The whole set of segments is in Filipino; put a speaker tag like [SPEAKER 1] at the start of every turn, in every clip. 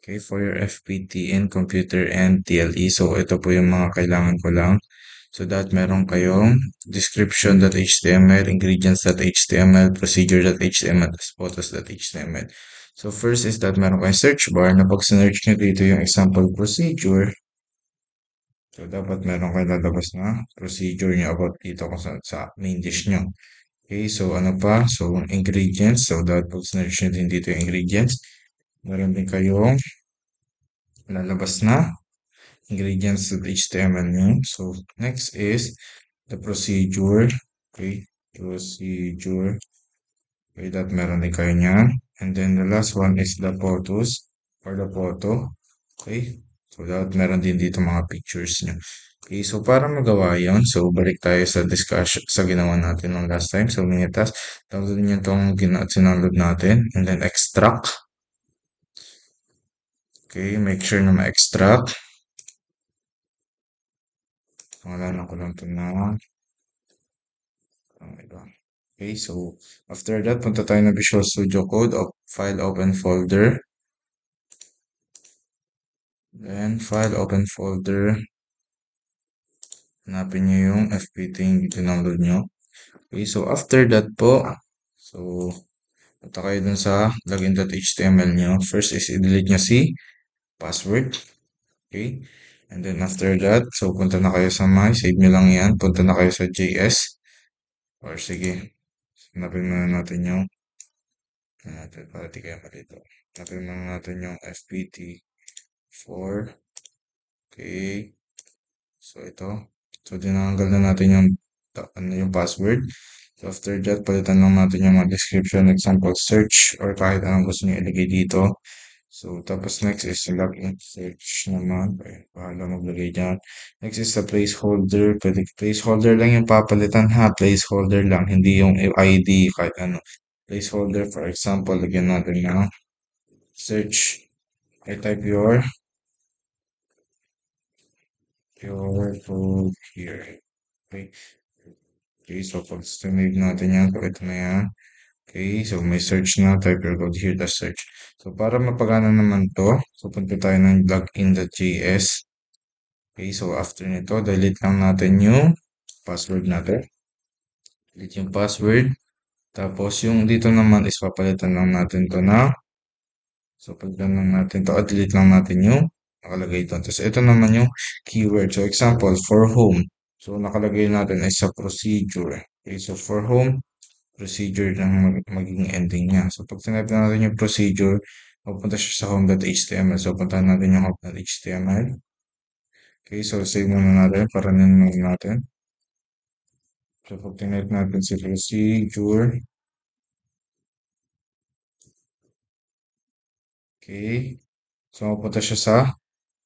[SPEAKER 1] Okay, for your FPT and computer and TLE. So, ito po yung mga kailangan ko lang. So, that meron kayong description.html, ingredients.html, procedure.html, photos.html. So, first is that meron kayong search bar na pag sinerch nyo dito yung example procedure. So, dapat meron kayong lalabas na procedure nyo about dito kung sa main dish nyo. Okay, so ano pa? So, ingredients. So, dapat pag sinerch nyo din dito yung ingredients. Meron din kayong lalabas na ingredients.html nyo. So, next is the procedure. Okay, procedure. Okay, that meron din kayo niyan. And then the last one is the photos or the photo. Okay, so that meron din dito mga pictures nyo. Okay, so para magawa yon, so balik tayo sa discussion sa ginawa natin ng last time. So, minitas, download nyo itong sinunod natin and then extract. Okay, make sure na ma-extract. Pangalan ko lang ito na. Okay, so after that, punta tayo na Visual Studio Code of File Open Folder. Then, File Open Folder. Hanapin nyo yung FPT yung download nyo. Okay, so after that po, so punta kayo dun sa login.html nyo. First is i-delete nyo si password. Okay, and then after that, so punta na kayo sa save nyo lang yan. Punta na kayo sa JS. Or sige, hanapin muna natin yung natin para di kayo malito. Hanapin muna natin yung FPT4. Okay, so ito. So tinanggal na natin yung password. So after that, palitan lang natin yung mga description, example, search, or kahit anong gusto niyo ilagay dito. So, tapos next is login search naman. Okay, pahala maglagay dyan. Next is the placeholder. Pwede placeholder lang yung papalitan ha. Placeholder lang, hindi yung ID kahit ano. Placeholder, for example, lagyan natin na search. I type your code here. Okay. Okay, so pag sinave natin yan, so ito na yan. Okay, so may search na, type your code here, the search. So para mapagana naman to, so punta tayo ng login.js. Okay, so after nito, delete lang natin yung password natin. Delete yung password. Tapos yung dito naman is papalitan lang natin to na. So pagdan lang natin to, delete lang natin yung nakalagay doon. Tapos ito naman yung keyword. So example, for home. So nakalagay natin ay sa procedure. Okay, so for home, procedure lang magiging ending niya. So, pag sinabi natin yung procedure, pupunta siya sa home.html. So, puntahan natin yung home.html. Okay, so save muna natin para nanonood natin. So, pag tinype natin si procedure. Okay, so pupunta siya sa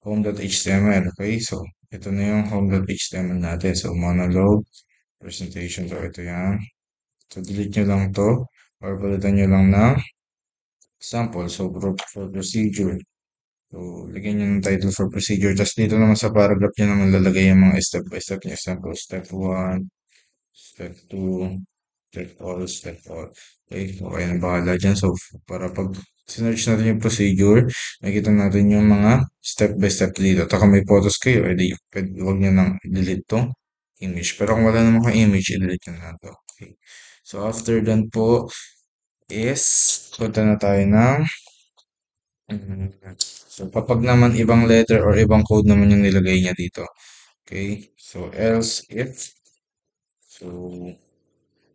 [SPEAKER 1] home.html. Okay, so ito na yung home.html natin. So, monologue, presentation. So, ito yan. So, delete nyo lang to or palitan nyo lang ng sample. So, for procedure. So, lagyan nyo ng title for procedure. Tapos dito naman sa paragraph nyo naman lalagay yung mga step by step nyo. Example, step 1, step 2, step all, step all. Okay, so kayo na bahala dyan. So, para pag sinerch natin yung procedure, makikita natin yung mga step by step dito. Taka may photos kayo, edi huwag nyo nang delete tong image. Pero kung wala naman kang image, i-delete nyo na to. Okay. So, after done po is, punta na tayo ng so, kapag naman ibang letter or ibang code naman yung nilagay niya dito. Okay? So, else if, so,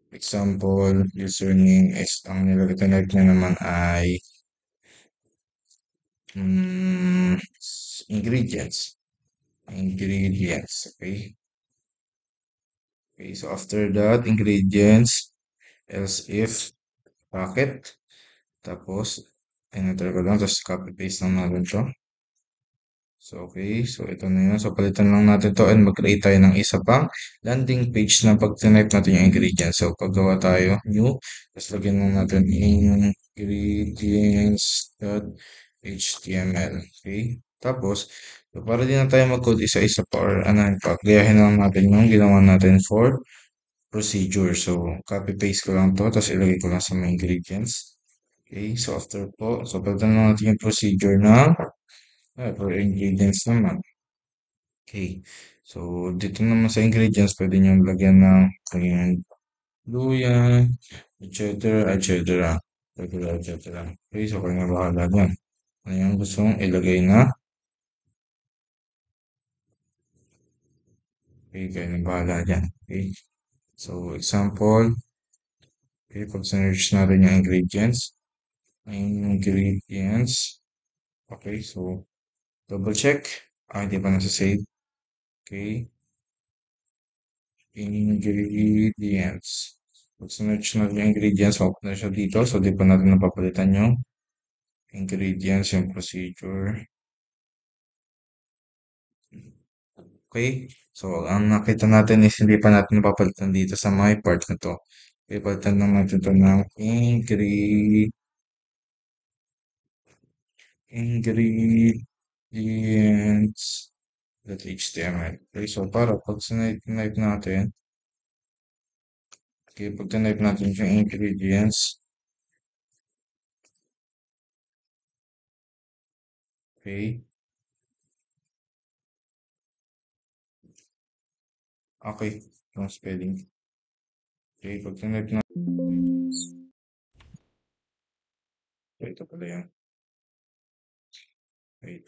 [SPEAKER 1] example, username is, ang nilagay niya naman ay ingredients. Ingredients. Okay? Okay, so after that, ingredients, else if, packet, tapos, enter ko lang, tapos copy-paste lang natin to. So, okay. So, ito na yun. So, palitan lang natin to and mag-create tayo ng isa pang landing page na pag tinype natin yung ingredients. So, paggawa tayo, new, tapos lagyan lang natin ingredients.html. Okay. Tapos, so para din na tayo mag-code isa-isa pa or ano pa, gayahin lang natin yung ginawa natin for procedure. So, copy-paste ko lang to, tapos ilagay ko lang sa mga ingredients. Okay, so after po, so palitan lang natin yung procedure na for ingredients naman. Okay, so dito naman sa ingredients, pwede nyo lagyan ng ayan, luya, etc. etc. etc. Okay, so kayo na bahala dyan. Ano yung gusto mong ilagay na? Okay, kayo na bahala dyan. Okay, so example, okay, pag sinerch natin yung ingredients, okay, so double check. Hindi pa nasa-save. Okay, ingredients. Pag sinerch natin yung ingredients, mapunta na siya dito. So, di pa natin napapalitan yung ingredients, yung procedure. Okay, so ang nakita natin is hindi pa natin napapalitan dito sa my part na to. Okay, palitan lang natin ito ng ingredients.html. Okay, so para pag sinipe natin, okay, pag tinype natin yung ingredients, okay, okay, yung spelling. Okay, pag tinype natin, okay, ito pala yan. Wait.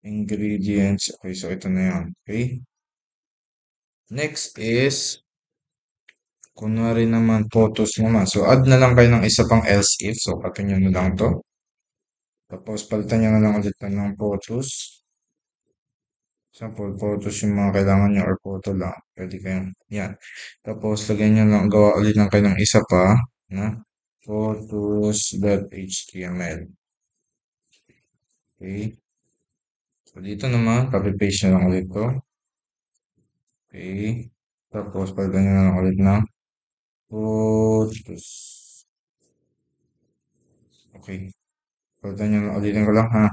[SPEAKER 1] Ingredients. Okay, so ito na yan. Okay. Next is, kunwari naman, photos naman. So, add na lang kayo ng isa pang else if. So, patin nyo na lang to. Tapos, palitan nyo na lang ulit ng photos. Example, photos yung mga kailangan nyo or photo lang. Pwede kayong, yan. Tapos, lagyan nyo lang, gawa ulit lang kayo ng isa pa na photos.html. Okay. So, dito naman, copy-paste nyo lang ulit to. Okay. Tapos, palitan nyo na lang ulit ng photos. Okay. Palitan nyo lang, ulitin ko lang ha.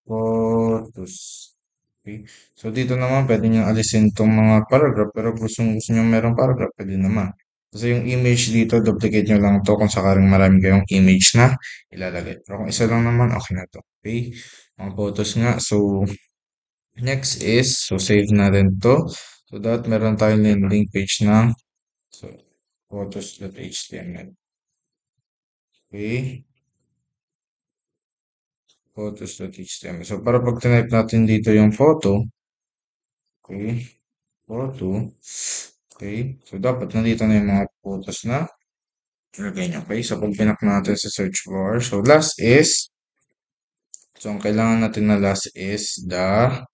[SPEAKER 1] Photos. Okay. So, dito naman, pwede nyo alisin itong mga paragraph. Pero gusto nyo merong paragraph, pwede naman. Kasi yung image dito, duplicate nyo lang to kung sakaring marami kayong image na ilalagay. Pero kung isa lang naman, okay na to. Okay. Mga photos nga. So, next is, so save natin to. So, that meron tayong link page na so, photos.html. Okay. Photos.html. So, para pag type natin dito yung photo, okay, photo, okay, so dapat nandito na yung mga photos na ilagay nyo, okay, so pag pinak natin sa search bar, so last is, so ang kailangan natin na last is the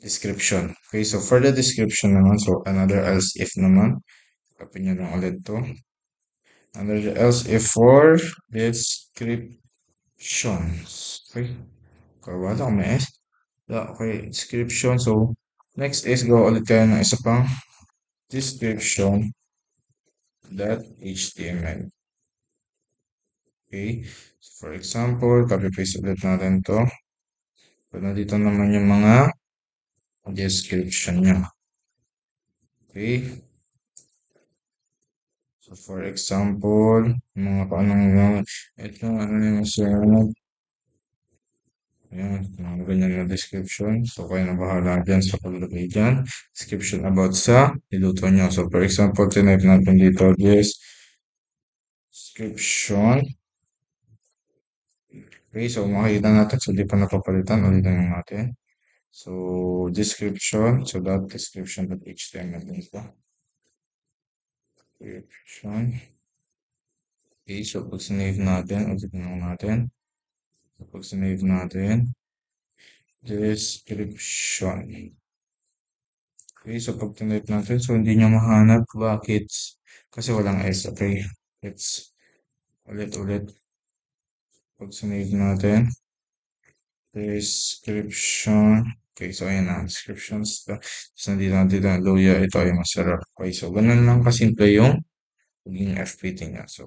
[SPEAKER 1] description, okay, so for the description naman, so another else if naman, copy nyo lang ulit to, another else if for descriptions, okay, kawala kung may S. Yeah, okay, description. So, next is go ulit tayo ng isa pang description.html. Okay. So, for example, copy-paste ulit natin to. So, nandito naman yung mga description niya. Okay. So, for example, mga paanong ito, ano yung ayan, mga ganyan na description. So, kayo na bahala dyan sa paglagay dyan. Description about sa niluto nyo. So, for example, tinype natin dito, description. Okay, so makikita natin. So, di pa napapalitan. Ulitin lang natin. So, description. So, that description.html din ito. Description. Okay, so pag sinave natin, ulitin lang natin. So, pag sinave natin, description. Okay, so pag tinype natin, so hindi nyo mahanap. Bakit? Kasi walang S, okay? Let's ulit. Pag sinave natin, description. Okay, so ayan na, descriptions. Tapos nandito natin ang luya, ito ay masarap. Okay, so ganun lang kasimple yung maging FPT niya. So,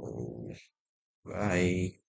[SPEAKER 1] bye!